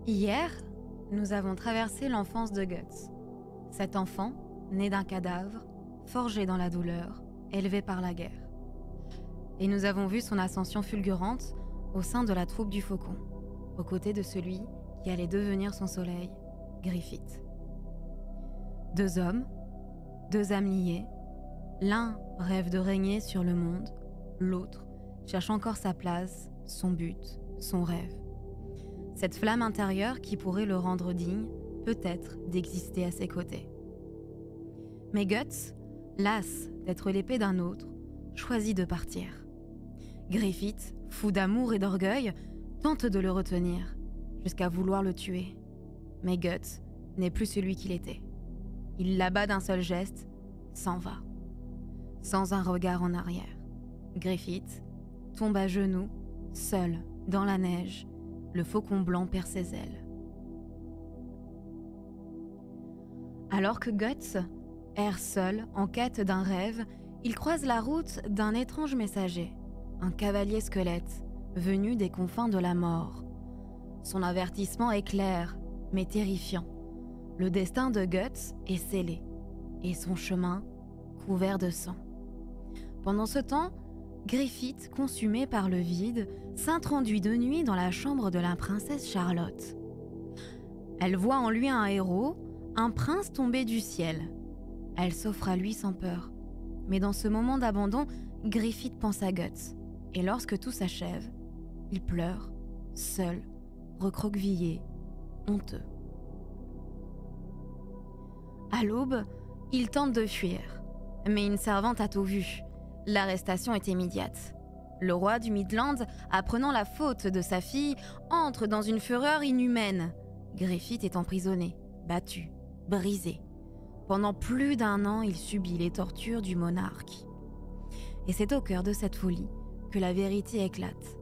Hier, nous avons traversé l'enfance de Guts. Cet enfant, né d'un cadavre, forgé dans la douleur, élevé par la guerre. Et nous avons vu son ascension fulgurante au sein de la troupe du Faucon, aux côtés de celui qui allait devenir son soleil, Griffith. Deux hommes, deux âmes liées, l'un rêve de régner sur le monde, l'autre cherche encore sa place, son but, son rêve. Cette flamme intérieure qui pourrait le rendre digne, peut-être, d'exister à ses côtés. Mais Guts, las d'être l'épée d'un autre, choisit de partir. Griffith, fou d'amour et d'orgueil, tente de le retenir, jusqu'à vouloir le tuer. Mais Guts n'est plus celui qu'il était. Il l'abat d'un seul geste, s'en va. Sans un regard en arrière. Griffith tombe à genoux, seul, dans la neige. Le faucon blanc perd ses ailes. Alors que Guts erre seul en quête d'un rêve, il croise la route d'un étrange messager, un cavalier squelette, venu des confins de la mort. Son avertissement est clair, mais terrifiant. Le destin de Guts est scellé, et son chemin couvert de sang. Pendant ce temps, Griffith, consumé par le vide, s'introduit de nuit dans la chambre de la princesse Charlotte. Elle voit en lui un héros, un prince tombé du ciel. Elle s'offre à lui sans peur. Mais dans ce moment d'abandon, Griffith pense à Guts. Et lorsque tout s'achève, il pleure, seul, recroquevillé, honteux. À l'aube, il tente de fuir. Mais une servante a tout vu. L'arrestation est immédiate. Le roi du Midland, apprenant la faute de sa fille, entre dans une fureur inhumaine. Griffith est emprisonné, battu, brisé. Pendant plus d'1 an, il subit les tortures du monarque. Et c'est au cœur de cette folie que la vérité éclate.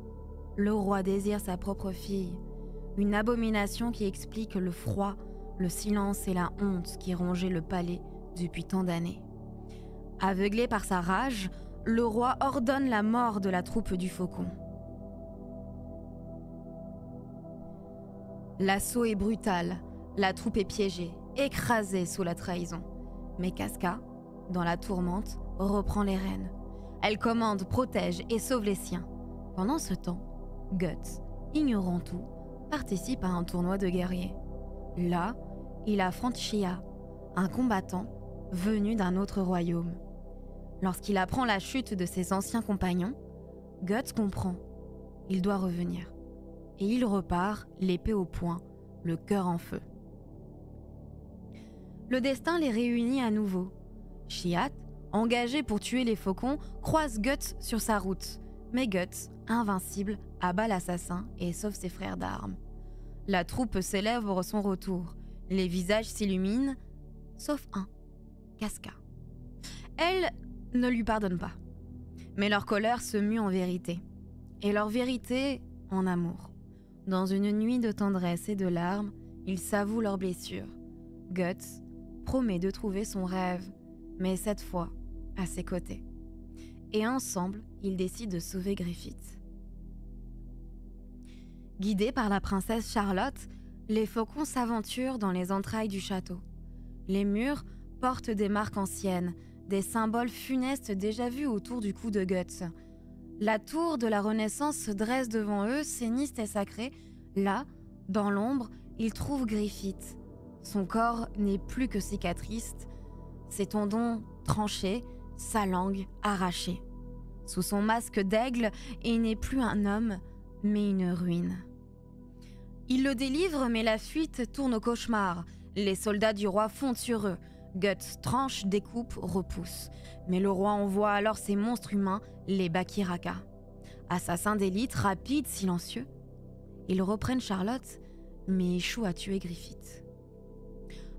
Le roi désire sa propre fille, une abomination qui explique le froid, le silence et la honte qui rongeaient le palais depuis tant d'années. Aveuglé par sa rage, le roi ordonne la mort de la troupe du Faucon. L'assaut est brutal, la troupe est piégée, écrasée sous la trahison. Mais Casca, dans la tourmente, reprend les rênes. Elle commande, protège et sauve les siens. Pendant ce temps, Guts, ignorant tout, participe à un tournoi de guerriers. Là, il affronte Shia, un combattant venu d'un autre royaume. Lorsqu'il apprend la chute de ses anciens compagnons, Guts comprend. Il doit revenir. Et il repart, l'épée au poing, le cœur en feu. Le destin les réunit à nouveau. Shiat, engagé pour tuer les faucons, croise Guts sur sa route. Mais Guts, invincible, abat l'assassin et sauve ses frères d'armes. La troupe célèbre son retour. Les visages s'illuminent, sauf un, Casca. Elle ne lui pardonne pas. Mais leur colère se mue en vérité. Et leur vérité en amour. Dans une nuit de tendresse et de larmes, ils s'avouent leurs blessures. Guts promet de trouver son rêve, mais cette fois, à ses côtés. Et ensemble, ils décident de sauver Griffith. Guidés par la princesse Charlotte, les faucons s'aventurent dans les entrailles du château. Les murs portent des marques anciennes, des symboles funestes déjà vus autour du cou de Guts. La tour de la Renaissance se dresse devant eux, sinistre et sacrée. Là, dans l'ombre, ils trouvent Griffith. Son corps n'est plus que cicatrice, ses tendons tranchés, sa langue arrachée. Sous son masque d'aigle, il n'est plus un homme, mais une ruine. Ils le délivrent, mais la fuite tourne au cauchemar. Les soldats du roi fondent sur eux. Guts tranche, découpe, repousse. Mais le roi envoie alors ses monstres humains, les Bakiraka. Assassins d'élite, rapides, silencieux. Ils reprennent Charlotte, mais échouent à tuer Griffith.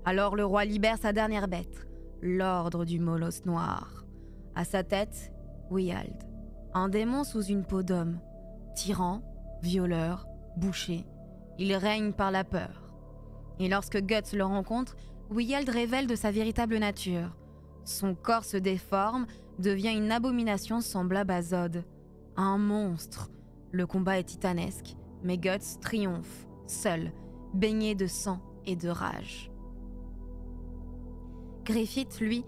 Alors le roi libère sa dernière bête, l'ordre du Molosse noir. À sa tête, Wyald, un démon sous une peau d'homme. Tyran, violeur, boucher, il règne par la peur. Et lorsque Guts le rencontre, Wyald révèle de sa véritable nature. Son corps se déforme, devient une abomination semblable à Zod. Un monstre. Le combat est titanesque, mais Guts triomphe, seul, baignée de sang et de rage. Griffith, lui,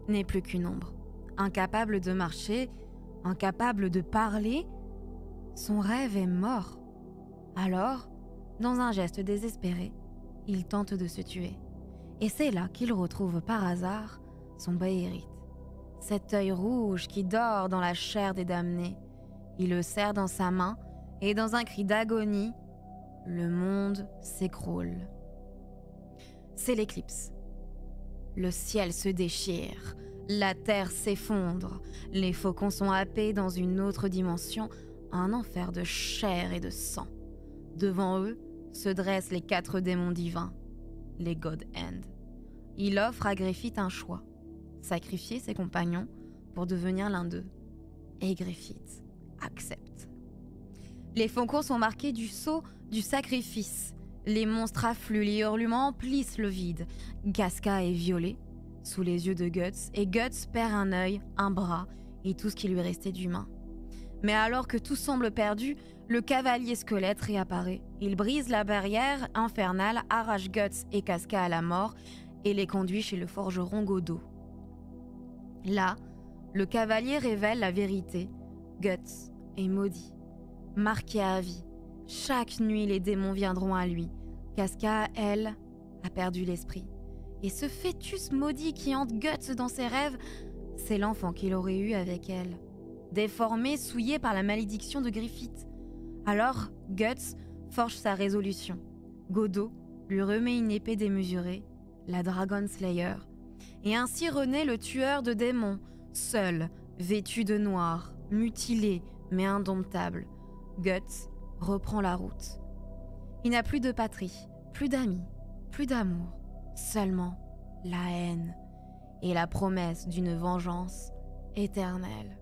n'est plus qu'une ombre. Incapable de marcher, incapable de parler, son rêve est mort. Alors, dans un geste désespéré, il tente de se tuer. Et c'est là qu'il retrouve par hasard son Behérit, cet œil rouge qui dort dans la chair des damnés. Il le serre dans sa main et dans un cri d'agonie, le monde s'écroule. C'est l'éclipse. Le ciel se déchire, la terre s'effondre, les faucons sont happés dans une autre dimension, un enfer de chair et de sang. Devant eux se dressent les 4 démons divins, les God End. Il offre à Griffith un choix, sacrifier ses compagnons pour devenir l'un d'eux. Et Griffith accepte. Les faucons sont marqués du sceau du sacrifice. Les monstres affluent, les hurlements emplissent le vide. Casca est violé sous les yeux de Guts et Guts perd un œil, un bras et tout ce qui lui restait d'humain. Mais alors que tout semble perdu, le cavalier squelette réapparaît. Il brise la barrière infernale, arrache Guts et Casca à la mort et les conduit chez le forgeron Godot. Là, le cavalier révèle la vérité. Guts est maudit, marqué à vie. Chaque nuit, les démons viendront à lui. Casca, elle, a perdu l'esprit. Et ce fœtus maudit qui hante Guts dans ses rêves, c'est l'enfant qu'il aurait eu avec elle. Déformé, souillé par la malédiction de Griffith. Alors, Guts forge sa résolution. Godot lui remet une épée démesurée, la Dragon Slayer. Et ainsi renaît le tueur de démons, seul, vêtu de noir, mutilé, mais indomptable. Guts reprend la route. Il n'a plus de patrie, plus d'amis, plus d'amour, seulement la haine et la promesse d'une vengeance éternelle.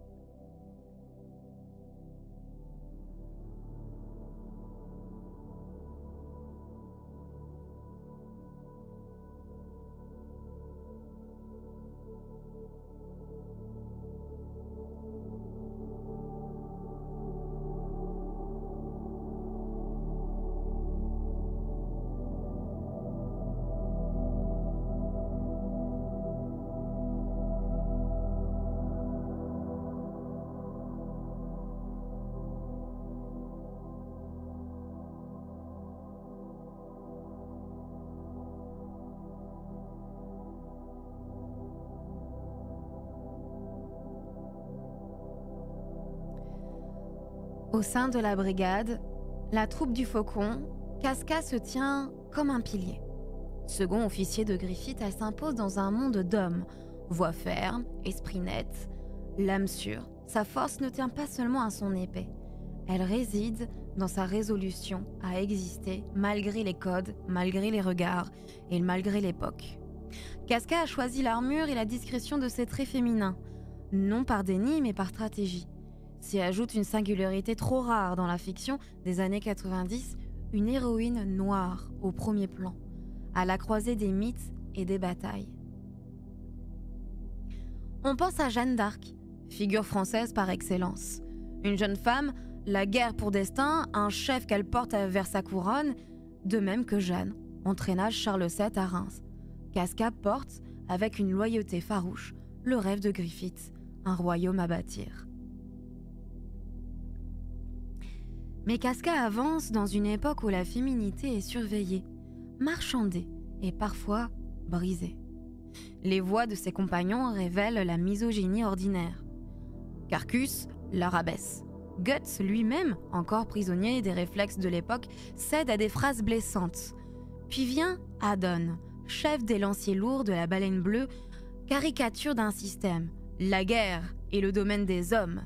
Au sein de la brigade, la troupe du Faucon, Casca se tient comme un pilier. Second officier de Griffith, elle s'impose dans un monde d'hommes. Voix ferme, esprit net, l'âme sûre. Sa force ne tient pas seulement à son épée. Elle réside dans sa résolution à exister malgré les codes, malgré les regards et malgré l'époque. Casca a choisi l'armure et la discrétion de ses traits féminins, non par déni mais par stratégie. S'y ajoute une singularité trop rare dans la fiction des années 90, une héroïne noire au premier plan, à la croisée des mythes et des batailles. On pense à Jeanne d'Arc, figure française par excellence. Une jeune femme, la guerre pour destin, un chef qu'elle porte vers sa couronne, de même que Jeanne, entraîna Charles VII à Reims. Casca porte, avec une loyauté farouche, le rêve de Griffith, un royaume à bâtir. Mais Casca avance dans une époque où la féminité est surveillée, marchandée et parfois brisée. Les voix de ses compagnons révèlent la misogynie ordinaire. Carcus la rabaisse. Guts, lui-même, encore prisonnier des réflexes de l'époque, cède à des phrases blessantes. Puis vient Adon, chef des lanciers lourds de la baleine bleue, caricature d'un système. La guerre est le domaine des hommes.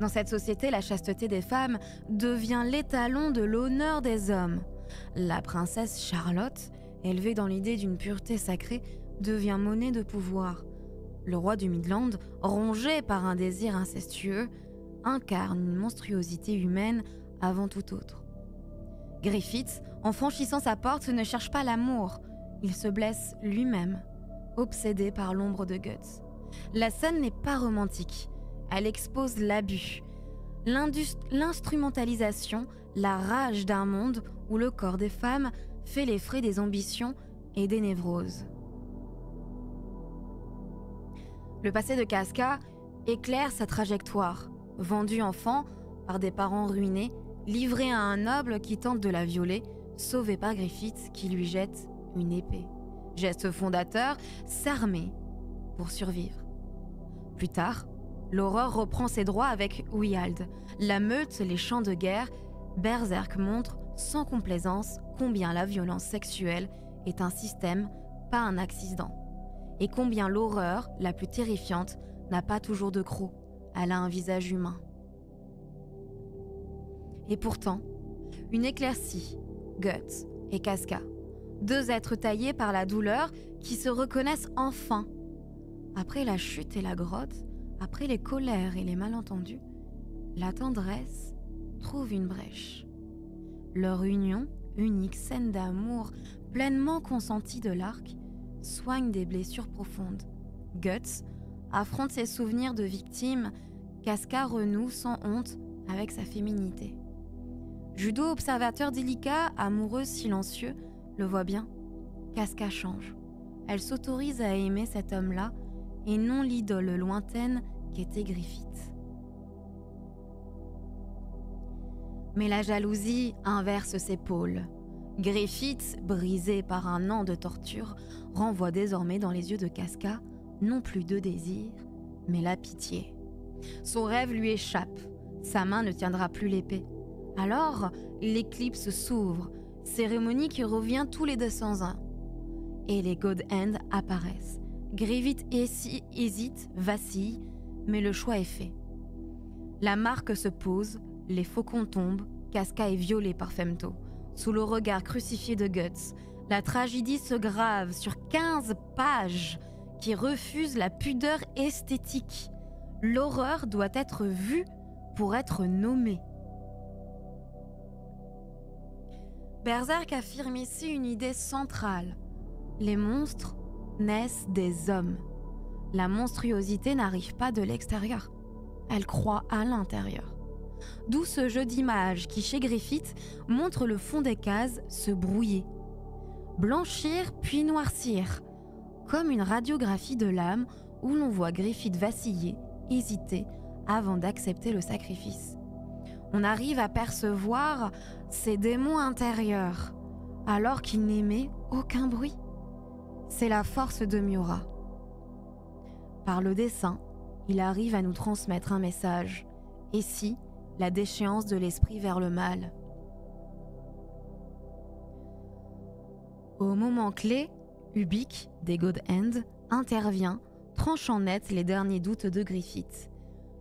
Dans cette société, la chasteté des femmes devient l'étalon de l'honneur des hommes. La princesse Charlotte, élevée dans l'idée d'une pureté sacrée, devient monnaie de pouvoir. Le roi du Midland, rongé par un désir incestueux, incarne une monstruosité humaine avant tout autre. Griffith, en franchissant sa porte, ne cherche pas l'amour. Il se blesse lui-même, obsédé par l'ombre de Guts. La scène n'est pas romantique. Elle expose l'abus. L'instrumentalisation, la rage d'un monde où le corps des femmes fait les frais des ambitions et des névroses. Le passé de Casca éclaire sa trajectoire. Vendu enfant par des parents ruinés, livré à un noble qui tente de la violer, sauvé par Griffith qui lui jette une épée. Geste fondateur, s'armer pour survivre. Plus tard, l'horreur reprend ses droits avec Wiald. La meute, les champs de guerre, Berserk montre sans complaisance combien la violence sexuelle est un système, pas un accident. Et combien l'horreur, la plus terrifiante, n'a pas toujours de croc, elle a un visage humain. Et pourtant, une éclaircie, Guts et Casca, deux êtres taillés par la douleur qui se reconnaissent enfin. Après la chute et la grotte, après les colères et les malentendus, la tendresse trouve une brèche. Leur union, unique scène d'amour pleinement consentie de l'arc, soigne des blessures profondes. Guts affronte ses souvenirs de victime, Casca renoue sans honte avec sa féminité. Judo, observateur délicat, amoureux, silencieux, le voit bien. Casca change. Elle s'autorise à aimer cet homme-là et non l'idole lointaine qu'était Griffith. Mais la jalousie inverse ses pôles. Griffith, brisé par un an de torture, renvoie désormais dans les yeux de Casca non plus de désir, mais la pitié. Son rêve lui échappe, sa main ne tiendra plus l'épée. Alors, l'éclipse s'ouvre, cérémonie qui revient tous les 200 ans. Et les God Hand apparaissent. Griffith hésite, vacille, mais le choix est fait. La marque se pose, les faucons tombent, Casca est violée par Femto. Sous le regard crucifié de Guts, la tragédie se grave sur 15 pages qui refusent la pudeur esthétique. L'horreur doit être vue pour être nommée. Berserk affirme ici une idée centrale. Les monstres naissent des hommes. La monstruosité n'arrive pas de l'extérieur. Elle croît à l'intérieur. D'où ce jeu d'images qui, chez Griffith, montre le fond des cases se brouiller. Blanchir puis noircir, comme une radiographie de l'âme où l'on voit Griffith vaciller, hésiter, avant d'accepter le sacrifice. On arrive à percevoir ses démons intérieurs, alors qu'il n'émet aucun bruit. C'est la force de Miura. Par le dessin, il arrive à nous transmettre un message. Et si la déchéance de l'esprit vers le mal. Au moment clé, Ubik, des God Hand, intervient, tranchant net les derniers doutes de Griffith.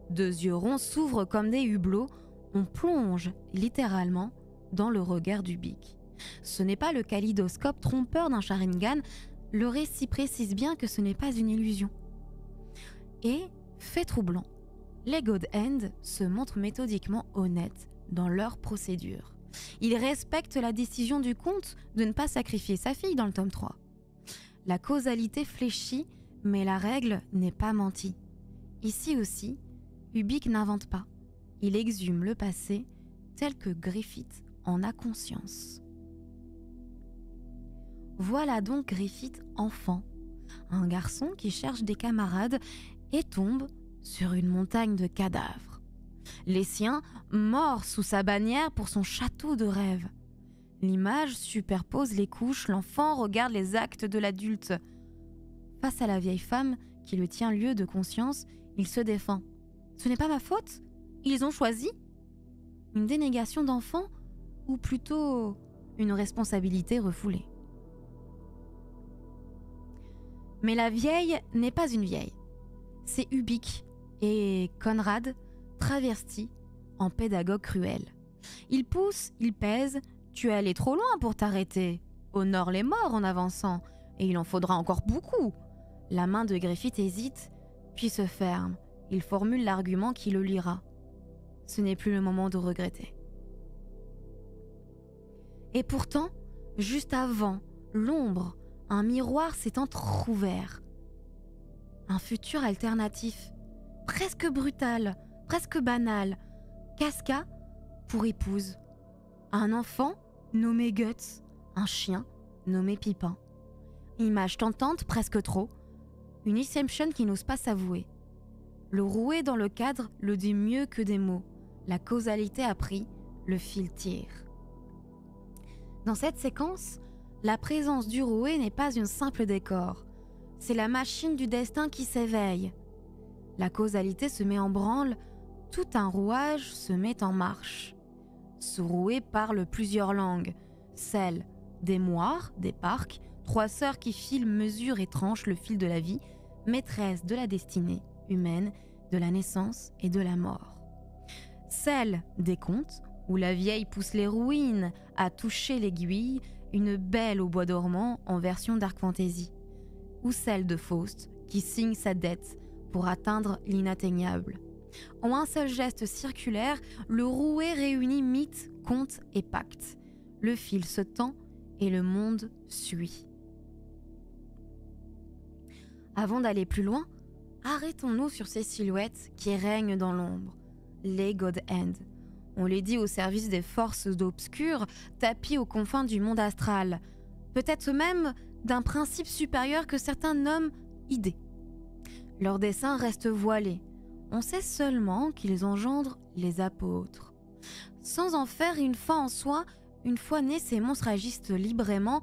Deux yeux ronds s'ouvrent comme des hublots, on plonge littéralement dans le regard d'Ubik. Ce n'est pas le kaléidoscope trompeur d'un Sharingan, le récit précise bien que ce n'est pas une illusion. Et, fait troublant, les God Hand se montrent méthodiquement honnêtes dans leur procédure. Ils respectent la décision du comte de ne pas sacrifier sa fille dans le tome 3. La causalité fléchit, mais la règle n'est pas mentie. Ici aussi, Ubik n'invente pas. Il exhume le passé tel que Griffith en a conscience. Voilà donc Griffith enfant, un garçon qui cherche des camarades et tombe sur une montagne de cadavres. Les siens morts sous sa bannière pour son château de rêve. L'image superpose les couches, l'enfant regarde les actes de l'adulte. Face à la vieille femme qui lui tient lieu de conscience, il se défend. Ce n'est pas ma faute, ils ont choisi. Une dénégation d'enfant ou plutôt une responsabilité refoulée. Mais la vieille n'est pas une vieille. C'est Ubik et Conrad, travesti en pédagogue cruel. Il pousse, il pèse, tu es allé trop loin pour t'arrêter. Honore les morts en avançant, et il en faudra encore beaucoup. La main de Griffith hésite, puis se ferme. Il formule l'argument qui le lira. Ce n'est plus le moment de regretter. Et pourtant, juste avant, l'ombre, un miroir s'est entrouvert. Un futur alternatif, presque brutal, presque banal, Casca pour épouse, un enfant nommé Guts, un chien nommé Pipin. Image tentante presque trop, une Inception qui n'ose pas s'avouer. Le rouet dans le cadre le dit mieux que des mots. La causalité a pris, le fil tire. Dans cette séquence, la présence du rouet n'est pas un simple décor. C'est la machine du destin qui s'éveille. La causalité se met en branle, tout un rouage se met en marche. Ce rouet parle plusieurs langues, celle des moires, des parcs, 3 sœurs qui filent, mesurent et tranchent le fil de la vie, maîtresses de la destinée humaine, de la naissance et de la mort. Celle des contes, où la vieille pousse les ruines à toucher l'aiguille, une belle au bois dormant en version dark fantasy. Ou celle de Faust, qui signe sa dette pour atteindre l'inatteignable. En un seul geste circulaire, le rouet réunit mythe, conte et pacte. Le fil se tend et le monde suit. Avant d'aller plus loin, arrêtons-nous sur ces silhouettes qui règnent dans l'ombre, les God Hand. On les dit au service des forces d'obscur, tapis aux confins du monde astral, peut-être même d'un principe supérieur que certains nomment idée. Leurs dessins restent voilés. On sait seulement qu'ils engendrent les apôtres. Sans en faire une fin en soi, une fois nés, ces monstres agissent librement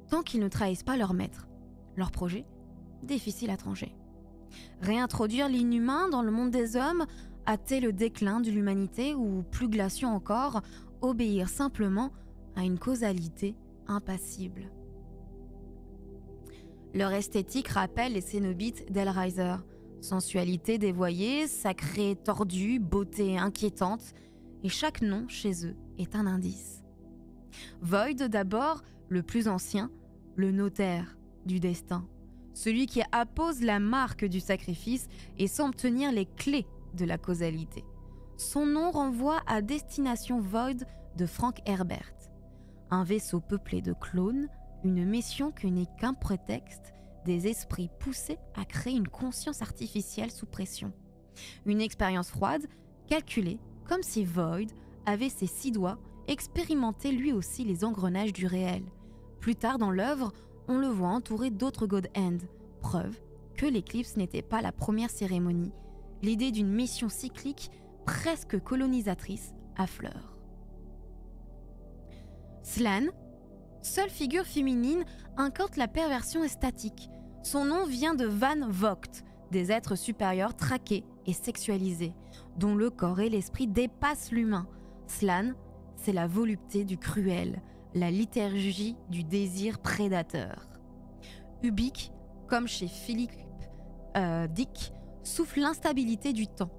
tant qu'ils ne trahissent pas leur maître. Leur projet, difficile à trancher. Réintroduire l'inhumain dans le monde des hommes, hâter le déclin de l'humanité ou, plus glaciaux encore, obéir simplement à une causalité impassible. Leur esthétique rappelle les Cénobites d'Hellraiser. Sensualité dévoyée, sacrée tordue, beauté inquiétante, et chaque nom chez eux est un indice. Void d'abord, le plus ancien, le notaire du destin, celui qui appose la marque du sacrifice et semble tenir les clés de la causalité. Son nom renvoie à Destination Void de Frank Herbert. Un vaisseau peuplé de clones, une mission qui n'est qu'un prétexte, des esprits poussés à créer une conscience artificielle sous pression. Une expérience froide, calculée, comme si Void avait ses 6 doigts expérimenté lui aussi les engrenages du réel. Plus tard dans l'œuvre, on le voit entouré d'autres God Hand, preuve que l'éclipse n'était pas la première cérémonie. L'idée d'une mission cyclique presque colonisatrice affleure. Slan, seule figure féminine, incarne la perversion statique. Son nom vient de Van Vogt, des êtres supérieurs traqués et sexualisés, dont le corps et l'esprit dépassent l'humain. Slan, c'est la volupté du cruel, la liturgie du désir prédateur. Ubik, comme chez Philippe Dick, souffle l'instabilité du temps.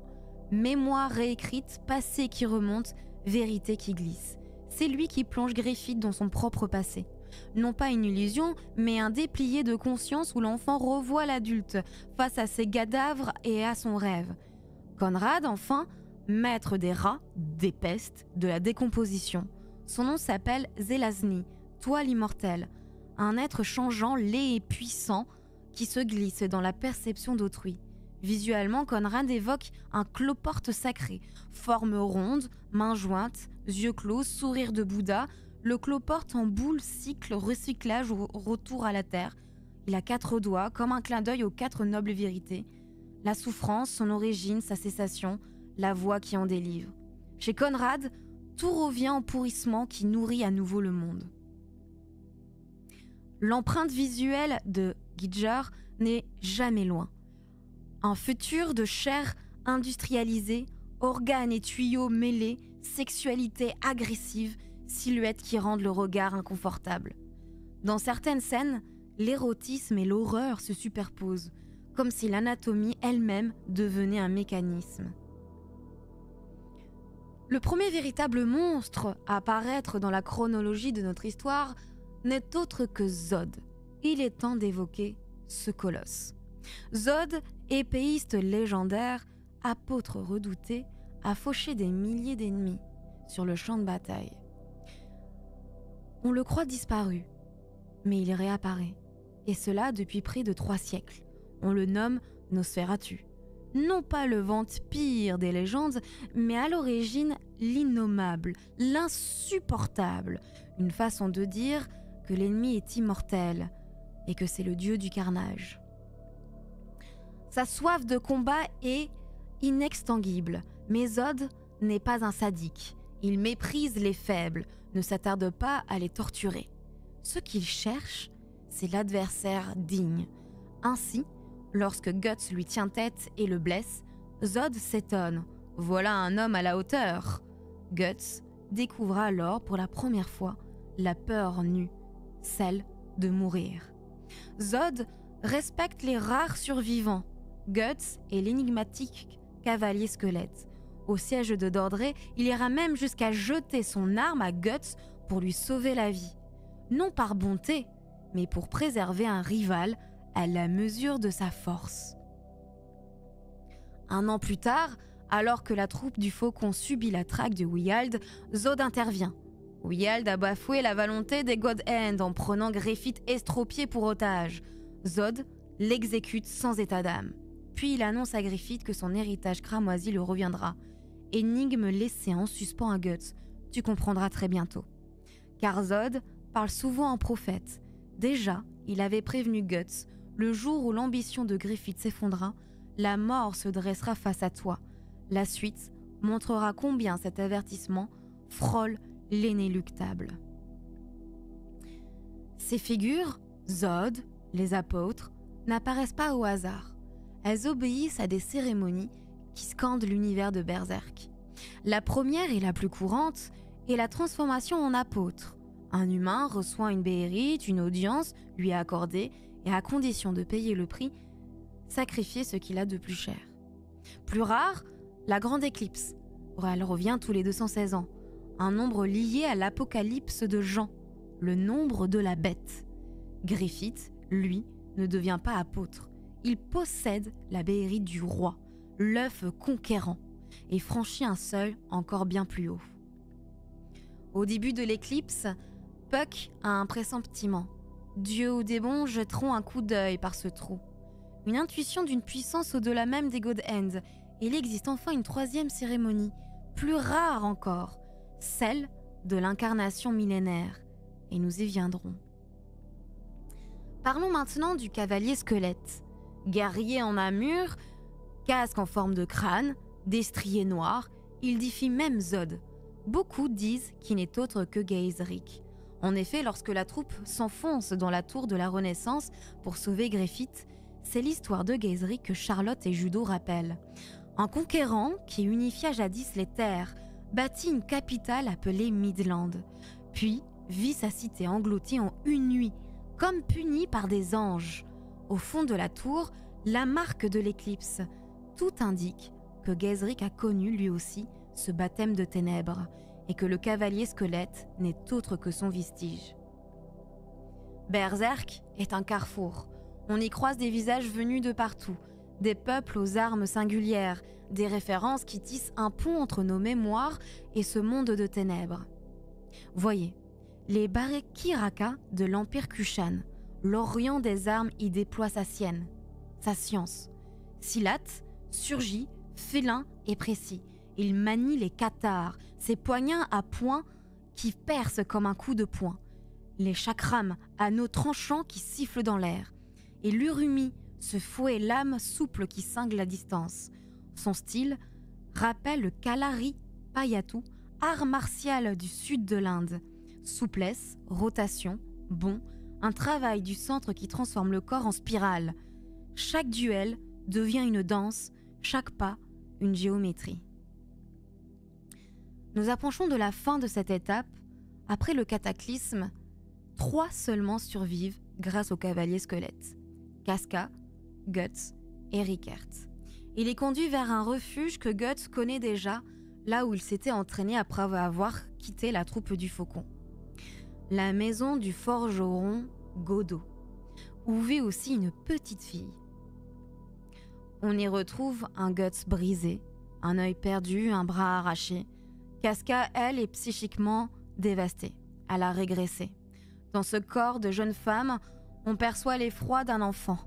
Mémoire réécrite, passé qui remonte, vérité qui glisse. C'est lui qui plonge Griffith dans son propre passé. Non pas une illusion, mais un déplié de conscience où l'enfant revoit l'adulte face à ses cadavres et à son rêve. Conrad, enfin, maître des rats, des pestes, de la décomposition. Son nom s'appelle Zelazny, toile immortelle, un être changeant, laid et puissant qui se glisse dans la perception d'autrui. Visuellement, Conrad évoque un cloporte sacré, forme ronde, mains jointes, yeux clos, sourire de Bouddha. Le cloporte en boule cycle recyclage au retour à la terre. Il a 4 doigts, comme un clin d'œil aux 4 nobles vérités. La souffrance, son origine, sa cessation, la voix qui en délivre. Chez Conrad, tout revient au pourrissement qui nourrit à nouveau le monde. L'empreinte visuelle de Giger n'est jamais loin. Un futur de chair industrialisée, organes et tuyaux mêlés, sexualité agressive, silhouettes qui rendent le regard inconfortable. Dans certaines scènes, l'érotisme et l'horreur se superposent, comme si l'anatomie elle-même devenait un mécanisme. Le premier véritable monstre à apparaître dans la chronologie de notre histoire n'est autre que Zod. Il est temps d'évoquer ce colosse. Zod, épéiste légendaire, apôtre redouté, a fauché des milliers d'ennemis sur le champ de bataille. On le croit disparu, mais il réapparaît, et cela depuis près de 3 siècles. On le nomme Nosferatu. non pas le vampire des légendes, mais à l'origine l'innommable, l'insupportable, une façon de dire que l'ennemi est immortel et que c'est le dieu du carnage. Sa soif de combat est inextinguible, mais Zod n'est pas un sadique. Il méprise les faibles, ne s'attarde pas à les torturer. Ce qu'il cherche, c'est l'adversaire digne. Ainsi, lorsque Guts lui tient tête et le blesse, Zod s'étonne. Voilà un homme à la hauteur. Guts découvre alors pour la première fois la peur nue, celle de mourir. Zod respecte les rares survivants. Guts est l'énigmatique cavalier squelette. Au siège de Dordré, il ira même jusqu'à jeter son arme à Guts pour lui sauver la vie. Non par bonté, mais pour préserver un rival à la mesure de sa force. Un an plus tard, alors que la troupe du Faucon subit la traque de Wyald, Zod intervient. Wyald a bafoué la volonté des God Hand en prenant Griffith estropié pour otage. Zod l'exécute sans état d'âme. Puis il annonce à Griffith que son héritage cramoisi le reviendra. Énigme laissée en suspens à Guts, tu comprendras très bientôt. Car Zod parle souvent en prophète. Déjà, il avait prévenu Guts, le jour où l'ambition de Griffith s'effondra, la mort se dressera face à toi. La suite montrera combien cet avertissement frôle l'inéluctable. Ces figures, Zod, les apôtres, n'apparaissent pas au hasard. Elles obéissent à des cérémonies qui scandent l'univers de Berserk. La première et la plus courante est la transformation en apôtre. Un humain reçoit une béhérite, une audience lui est accordée et à condition de payer le prix, sacrifier ce qu'il a de plus cher. Plus rare, la grande éclipse. Elle revient tous les 216 ans. Un nombre lié à l'apocalypse de Jean, le nombre de la bête. Griffith, lui, ne devient pas apôtre. Il possède la béhérite du roi, l'œuf conquérant, et franchit un seuil encore bien plus haut. Au début de l'éclipse, Puck a un pressentiment. Dieu ou démon jetteront un coup d'œil par ce trou. Une intuition d'une puissance au-delà même des God Hand. Il existe enfin une troisième cérémonie, plus rare encore, celle de l'incarnation millénaire. Et nous y viendrons. Parlons maintenant du cavalier squelette. Guerrier en armure, casque en forme de crâne, destrier noir, il défie même Zod. Beaucoup disent qu'il n'est autre que Gaisric. En effet, lorsque la troupe s'enfonce dans la tour de la Renaissance pour sauver Griffith, c'est l'histoire de Gaisric que Charlotte et Judo rappellent. Un conquérant qui unifia jadis les terres, bâtit une capitale appelée Midland, puis vit sa cité engloutie en une nuit, comme punie par des anges. Au fond de la tour, la marque de l'éclipse. Tout indique que Gaisric a connu lui aussi ce baptême de ténèbres et que le cavalier squelette n'est autre que son vestige. Berserk est un carrefour. On y croise des visages venus de partout, des peuples aux armes singulières, des références qui tissent un pont entre nos mémoires et ce monde de ténèbres. Voyez, les Barekiraka de l'Empire Kushan, l'Orient des armes y déploie sa sienne, sa science. Silat surgit, félin et précis. Il manie les cathares, ses poignards à poing qui percent comme un coup de poing. Les chakrams, anneaux tranchants qui sifflent dans l'air. Et l'urumi, ce fouet lame souple qui cingle la distance. Son style rappelle le Kalari Payatu, art martial du sud de l'Inde. Souplesse, rotation, bond, un travail du centre qui transforme le corps en spirale. Chaque duel devient une danse, chaque pas une géométrie. Nous approchons de la fin de cette étape. Après le cataclysme, 3 seulement survivent grâce au cavalier squelette. Casca, Guts et Rickert. Il est conduit vers un refuge que Guts connaît déjà, là où il s'était entraîné après avoir quitté la troupe du Faucon. La maison du forgeron Godot, où vit aussi une petite fille. On y retrouve un Guts brisé, un œil perdu, un bras arraché. Casca, elle, est psychiquement dévastée. Elle a régressé. Dans ce corps de jeune femme, on perçoit l'effroi d'un enfant.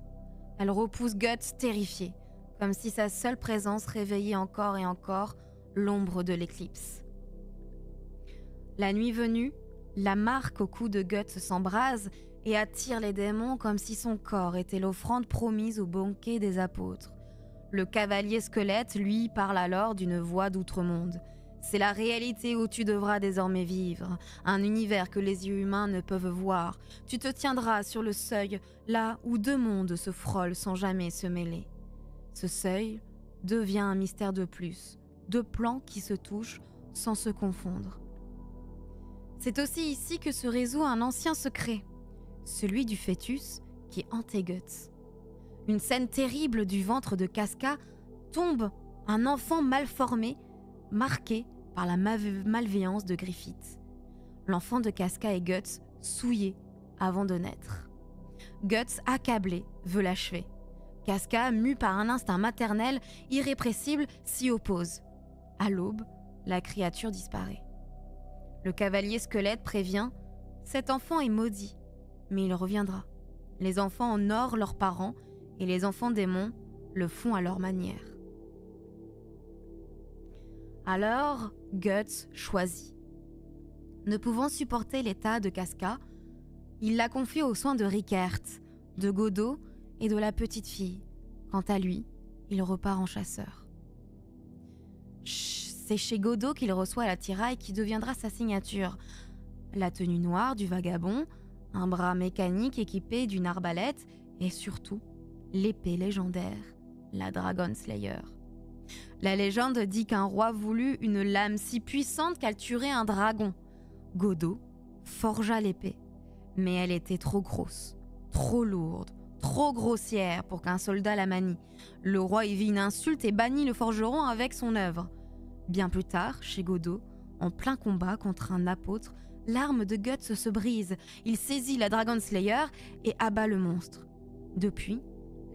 Elle repousse Guts terrifiée. comme si sa seule présence réveillait encore et encore l'ombre de l'éclipse. La nuit venue, la marque au cou de Guts s'embrase et attire les démons comme si son corps était l'offrande promise au banquet des apôtres. Le cavalier squelette, lui, parle alors d'une voix d'outre-monde. C'est la réalité où tu devras désormais vivre, un univers que les yeux humains ne peuvent voir. Tu te tiendras sur le seuil, là où deux mondes se frôlent sans jamais se mêler. Ce seuil devient un mystère de plus, deux plans qui se touchent sans se confondre. C'est aussi ici que se résout un ancien secret, celui du fœtus qui hantait Guts. Une scène terrible du ventre de Casca tombe un enfant mal formé, marqué par la malveillance de Griffith. L'enfant de Casca est Guts, souillé avant de naître. Guts, accablé, veut l'achever. Casca, mu par un instinct maternel irrépressible, s'y oppose. À l'aube, la créature disparaît. Le cavalier squelette prévient « Cet enfant est maudit, mais il reviendra. Les enfants honorent leurs parents et les enfants démons le font à leur manière. » Alors, Guts choisit. Ne pouvant supporter l'état de Casca, il la confie aux soins de Rickert, de Godot et de la petite fille. Quant à lui, il repart en chasseur. C'est chez Godot qu'il reçoit l'attirail qui deviendra sa signature. La tenue noire du vagabond, un bras mécanique équipé d'une arbalète et surtout l'épée légendaire, la Dragon Slayer. La légende dit qu'un roi voulut une lame si puissante qu'elle tuerait un dragon. Godot forgea l'épée, mais elle était trop grosse, trop lourde, trop grossière pour qu'un soldat la manie. Le roi y vit une insulte et bannit le forgeron avec son œuvre. Bien plus tard, chez Godot, en plein combat contre un apôtre, l'arme de Guts se brise. Il saisit la Dragon Slayer et abat le monstre. Depuis,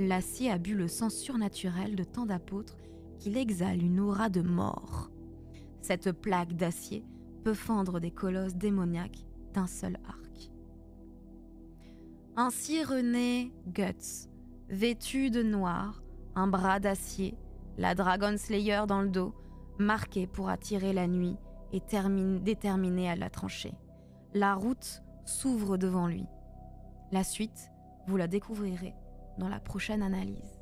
l'acier a bu le sang surnaturel de tant d'apôtres qu'il exhale une aura de mort. Cette plaque d'acier peut fendre des colosses démoniaques d'un seul arc. Ainsi renaît Guts, vêtu de noir, un bras d'acier, la Dragon Slayer dans le dos, marqué pour attirer la nuit et déterminé à la trancher. La route s'ouvre devant lui. La suite, vous la découvrirez dans la prochaine analyse.